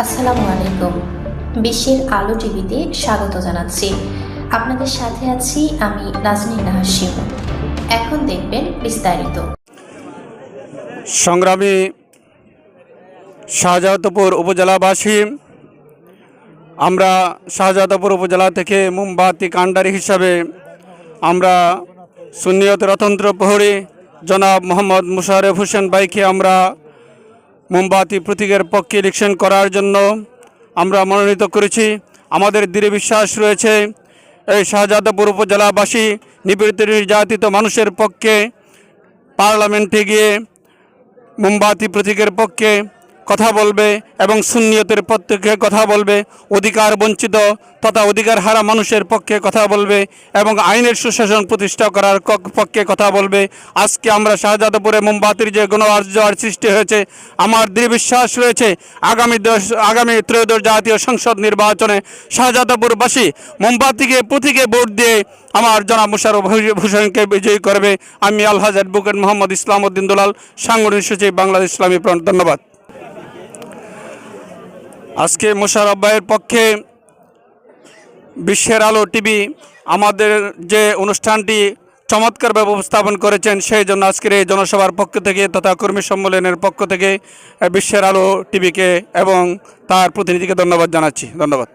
আসসালামু আলাইকুম। বিশ্বের আলো টিভিতে স্বাগত জানাচ্ছি। আপনাদের সাথে আছি আমি নাজনীন হাশিম। এখন দেখবেন বিস্তারিত। সংগ্রামী শাহজাদপুর উপজেলাবাসী, আমরা শাহজাদপুর উপজেলা থেকে মোমবাতি কাণ্ডারি হিসাবে আমরা সুন্নিয়ত রতন্ত্র প্রহরী জনাব মোহাম্মদ মুশাররফ হোসেন ভাইকে আমরা মোমবাতি প্রতীকের পক্ষে ইলেকশন করার জন্য আমরা মনোনীত করেছি। আমাদের দৃঢ় বিশ্বাস রয়েছে এই শাহজাদপুর উপজেলাবাসী নিপীড়িত নির্যাতিত মানুষের পক্ষে পার্লামেন্টে গিয়ে মোমবাতি প্রতীকের পক্ষে কথা বলবে এবং সুন্নিয়তের পক্ষে কথা বলবে, অধিকার বঞ্চিত তথা অধিকার হারা মানুষের পক্ষে কথা বলবে এবং আইনের সুশাসন প্রতিষ্ঠা করার পক্ষে কথা বলবে। আজকে আমরা শাহজাদপুরে মোমবাতির যে গণজোয়ার সৃষ্টি হয়েছে, আমার দৃঢ় বিশ্বাস রয়েছে আগামী ত্রয়োদশ জাতীয় সংসদ নির্বাচনে শাহজাদপুরবাসী মোমবাতিকে প্রতীকে ভোট দিয়ে আমার জনাব মুশাররফ হোসেনকে বিজয়ী করবে। আমি আলহাজ অ্যাডভোকেট মোহাম্মদ ইসলাম উদ্দিন দুলাল, সাংগঠনিক সচিব বাংলাদেশ ইসলামী ফ্রন্ট। ধন্যবাদ। আজকে মুশাররফ ভাইয়ের পক্ষে বিশ্বের আলো টিভি আমাদের যে অনুষ্ঠানটি চমৎকারভাবে উপস্থাপন করেছেন, সেই জন্য আজকের এই জনসভার পক্ষ থেকে তথা কর্মী সম্মেলনের পক্ষ থেকে বিশ্বের আলো টিভিকে এবং তার প্রতিনিধিকে ধন্যবাদ জানাচ্ছি। ধন্যবাদ।